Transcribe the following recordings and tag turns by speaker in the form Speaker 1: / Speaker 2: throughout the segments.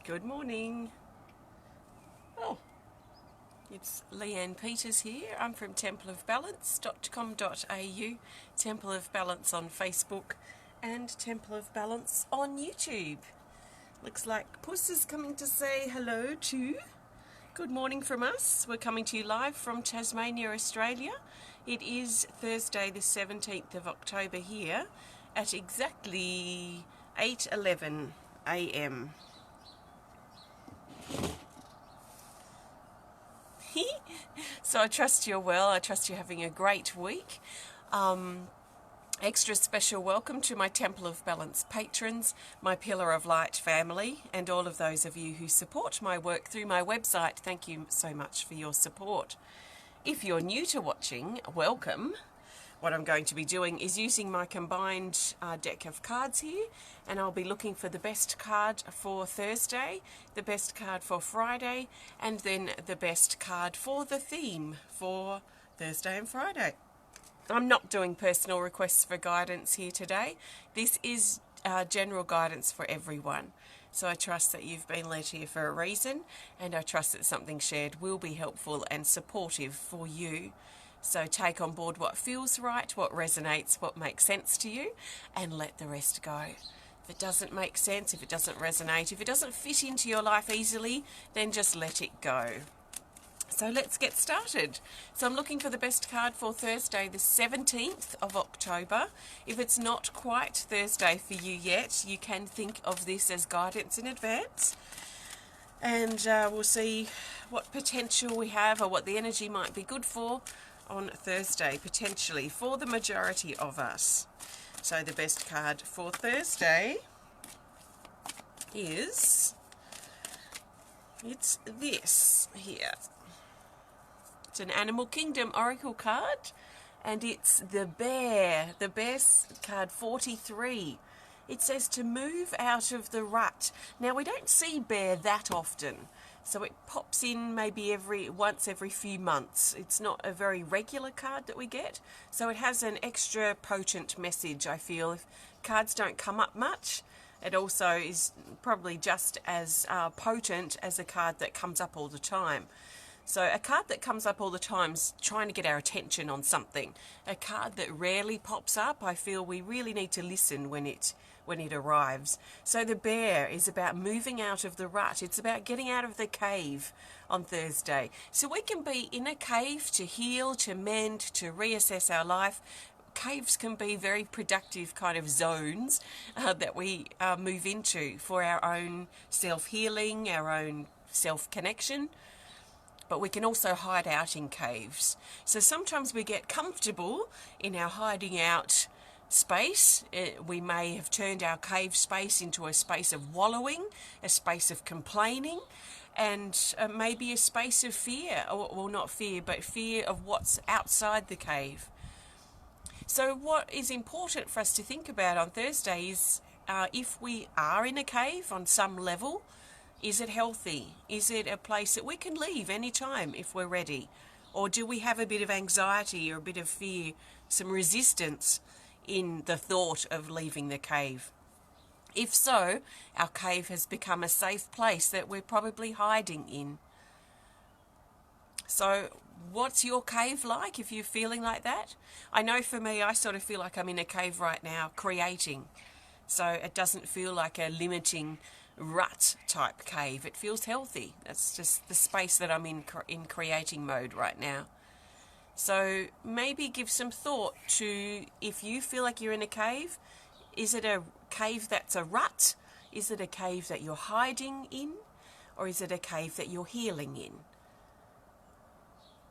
Speaker 1: Good morning. Oh, it's Leanne Peters here. I'm from templeofbalance.com.au, Temple of Balance on Facebook, and Temple of Balance on YouTube. Looks like Puss is coming to say hello too. Good morning from us. We're coming to you live from Tasmania, Australia. It is Thursday the 17th of October here at exactly 8:11 a.m. So I trust you're well. I trust you're having a great week. Extra special welcome to my Temple of Balance patrons, my Pillar of Light family, and all of those of you who support my work through my website. Thank you so much for your support. If you're new to watching, welcome. What I'm going to be doing is using my combined deck of cards here, and I'll be looking for the best card for Thursday, the best card for Friday, and then the best card for the theme for Thursday and Friday. I'm not doing personal requests for guidance here today. This is general guidance for everyone. So I trust that you've been led here for a reason, and I trust that something shared will be helpful and supportive for you. So take on board what feels right, what resonates, what makes sense to you, and let the rest go. If it doesn't make sense, if it doesn't resonate, if it doesn't fit into your life easily, then just let it go. So let's get started. So I'm looking for the best card for Thursday, the 17th of October. If it's not quite Thursday for you yet, you can think of this as guidance in advance. And we'll see what potential we have or what the energy might be good for on Thursday, potentially, for the majority of us. So the best card for Thursday is, it's this here. It's an Animal Kingdom Oracle card, and it's the bear. The bear's card 43. It says to move out of the rut. Now, we don't see bear that often, so it pops in maybe once every few months. It's not a very regular card that we get, so it has an extra potent message, I feel. If cards don't come up much, it also is probably just as potent as a card that comes up all the time. So a card that comes up all the time is trying to get our attention on something. A card that rarely pops up, I feel we really need to listen when it arrives. So the bear is about moving out of the rut. It's about getting out of the cave on Thursday. So we can be in a cave to heal, to mend, to reassess our life. Caves can be very productive kind of zones that we move into for our own self-healing, our own self-connection. But we can also hide out in caves. So sometimes we get comfortable in our hiding out space. We may have turned our cave space into a space of wallowing, a space of complaining, and maybe a space of fear. Well, not fear, but fear of what's outside the cave. So what is important for us to think about on Thursday is if we are in a cave on some level, is it healthy? Is it a place that we can leave anytime if we're ready? Or do we have a bit of anxiety or a bit of fear, some resistance in the thought of leaving the cave? If so, our cave has become a safe place that we're probably hiding in. So what's your cave like if you're feeling like that? I know for me, I sort of feel like I'm in a cave right now, creating. So it doesn't feel like a limiting rut type cave. It feels healthy. That's just the space that I'm in creating mode right now. So maybe give some thought to, if you feel like you're in a cave, is it a cave that's a rut? Is it a cave that you're hiding in? Or is it a cave that you're healing in?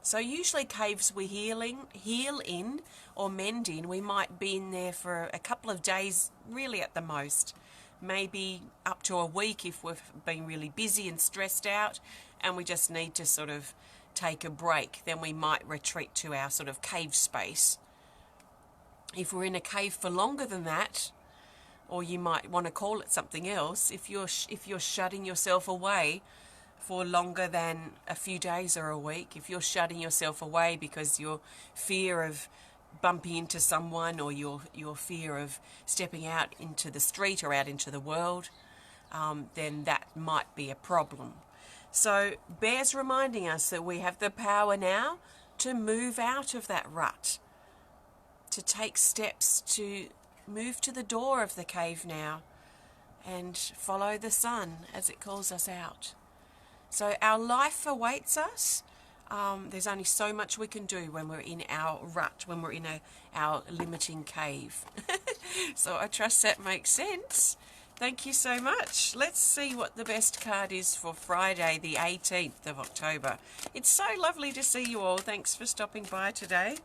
Speaker 1: So usually caves we heal in or mend in, we might be in there for a couple of days, really at the most. Maybe up to a week if we've been really busy and stressed out and we just need to sort of take a break. Then we might retreat to our sort of cave space. If we're in a cave for longer than that, or you might want to call it something else, if you're shutting yourself away for longer than a few days or a week, if you're shutting yourself away because your fear of bumping into someone or your fear of stepping out into the street or out into the world, then that might be a problem. So Bear's reminding us that we have the power now to move out of that rut, to take steps to move to the door of the cave now and follow the sun as it calls us out. So our life awaits us. There's only so much we can do when we're in our rut, when we're in our limiting cave. So I trust that makes sense. Thank you so much. Let's see what the best card is for Friday, the 18th of October. It's so lovely to see you all. Thanks for stopping by today.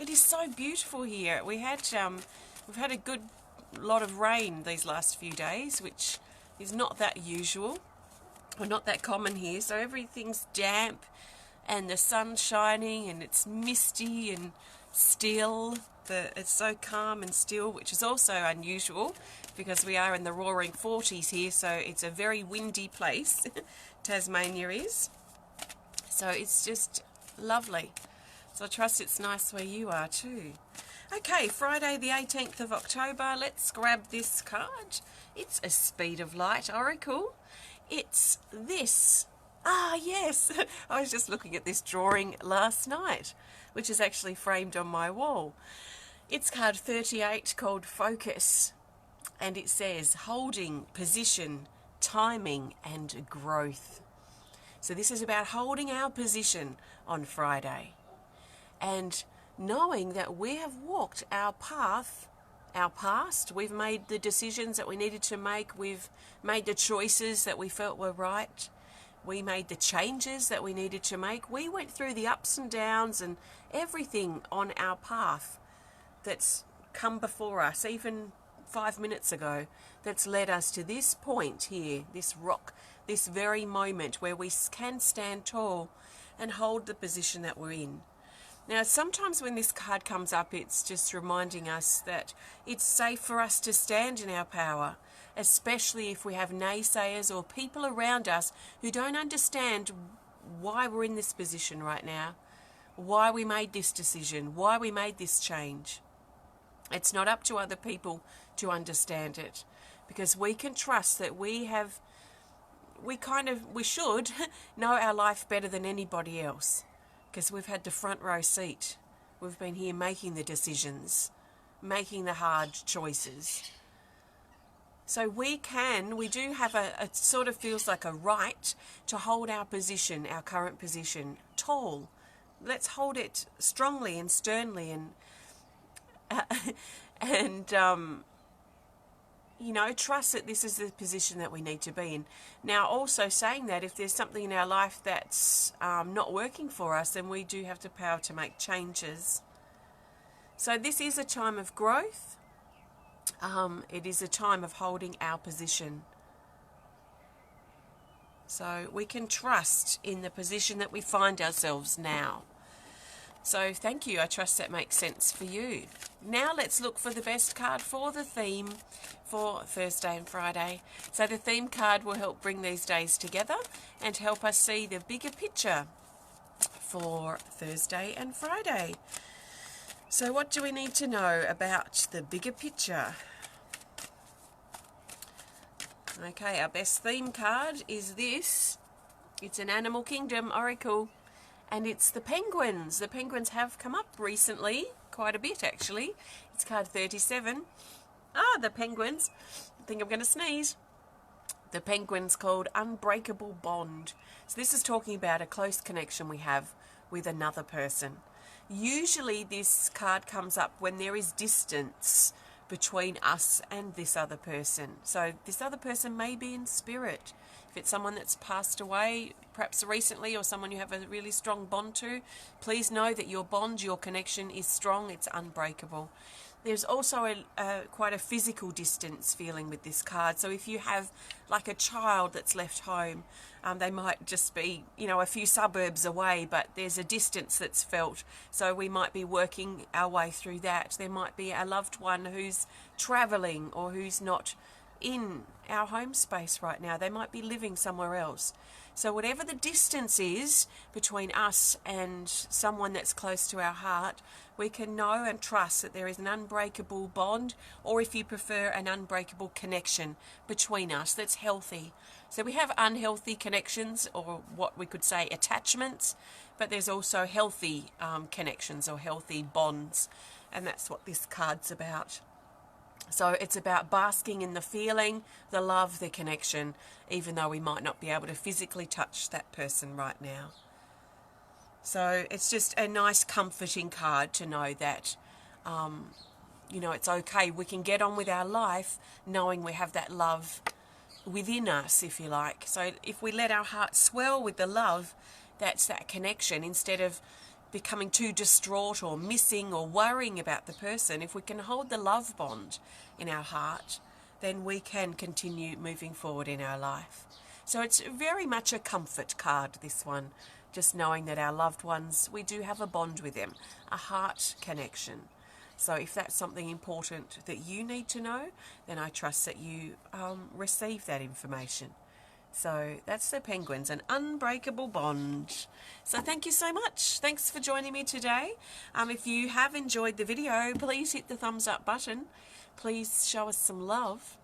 Speaker 1: It is so beautiful here. We've had a good lot of rain these last few days, which is not that usual, or not that common here. So everything's damp, and the sun's shining, and it's misty and still. It's so calm and still, which is also unusual because we are in the roaring 40s here, so it's a very windy place. Tasmania is. So it's just lovely. So I trust it's nice where you are too. Okay, Friday the 18th of October, let's grab this card. It's a Speed of Light Oracle. It's this. Ah, yes. I was just looking at this drawing last night, which is actually framed on my wall. It's card 38 called Focus, and it says holding, position, timing and growth. So this is about holding our position on Friday and knowing that we have walked our path, our past. We've made the decisions that we needed to make. We've made the choices that we felt were right. We made the changes that we needed to make. We went through the ups and downs and everything on our path that's come before us, even 5 minutes ago, that's led us to this point here, this rock, this very moment where we can stand tall and hold the position that we're in. Now, sometimes when this card comes up, it's just reminding us that it's safe for us to stand in our power, especially if we have naysayers or people around us who don't understand why we're in this position right now, why we made this decision, why we made this change. It's not up to other people to understand it, because we can trust that we should know our life better than anybody else, because we've had the front row seat. We've been here making the decisions, making the hard choices. So we do have a sort of feels like a right to hold our position, our current position, tall. Let's hold it strongly and sternly and trust that this is the position that we need to be in. Now, also saying that if there's something in our life that's not working for us, then we do have the power to make changes. So this is a time of growth. It is a time of holding our position. So we can trust in the position that we find ourselves now. So thank you. I trust that makes sense for you. Now let's look for the best card for the theme for Thursday and Friday. So the theme card will help bring these days together and help us see the bigger picture for Thursday and Friday. So what do we need to know about the bigger picture? Okay, our best theme card is this. It's an Animal Kingdom Oracle. And it's the penguins. The penguins have come up recently, quite a bit actually. It's card 37. Ah, the penguins. I think I'm going to sneeze. The penguins called Unbreakable Bond. So this is talking about a close connection we have with another person. Usually this card comes up when there is distance between us and this other person. So this other person may be in spirit. If it's someone that's passed away, perhaps recently, or someone you have a really strong bond to, please know that your bond, your connection is strong, it's unbreakable. There's also quite a physical distance feeling with this card. So if you have like a child that's left home, they might just be, a few suburbs away, but there's a distance that's felt. So we might be working our way through that. There might be a loved one who's travelling or who's not in our home space right now. They might be living somewhere else. So whatever the distance is between us and someone that's close to our heart, we can know and trust that there is an unbreakable bond, or if you prefer, an unbreakable connection between us that's healthy. So we have unhealthy connections, or what we could say attachments, but there's also healthy connections or healthy bonds, and that's what this card's about. So it's about basking in the feeling, the love, the connection, even though we might not be able to physically touch that person right now. So it's just a nice comforting card to know that, it's okay. We can get on with our life knowing we have that love within us, if you like. So if we let our heart swell with the love, that's that connection, instead of becoming too distraught or missing or worrying about the person. If we can hold the love bond in our heart, then we can continue moving forward in our life. So it's very much a comfort card, this one, just knowing that our loved ones, we do have a bond with them, a heart connection. So if that's something important that you need to know, then I trust that you receive that information. So that's the penguins, an unbreakable bond. So thank you so much. Thanks for joining me today. If you have enjoyed the video, please hit the thumbs up button. Please show us some love.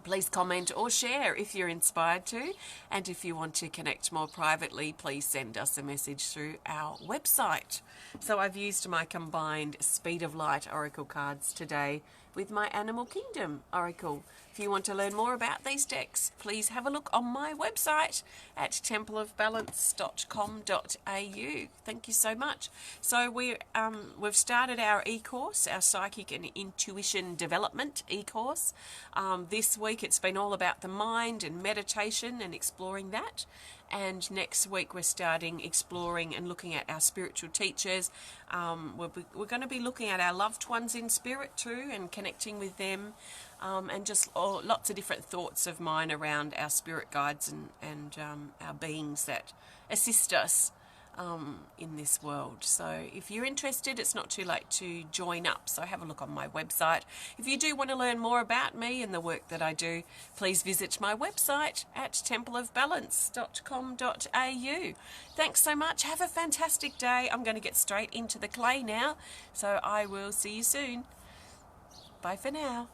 Speaker 1: Please comment or share if you're inspired to. And if you want to connect more privately, please send us a message through our website. So I've used my combined Speed of Light Oracle cards today with my Animal Kingdom Oracle. If you want to learn more about these decks, please have a look on my website at templeofbalance.com.au. Thank you so much. So we've started our e-course, our Psychic and Intuition Development e-course. This week it's been all about the mind and meditation and exploring that. And next week we're starting exploring and looking at our spiritual teachers. We're going to be looking at our loved ones in spirit too, and connecting with them, and just lots of different thoughts of mine around our spirit guides and our beings that assist us in this world. So if you're interested, it's not too late to join up. So have a look on my website. If you do want to learn more about me and the work that I do, please visit my website at templeofbalance.com.au. Thanks so much. Have a fantastic day. I'm going to get straight into the clay now. So I will see you soon. Bye for now.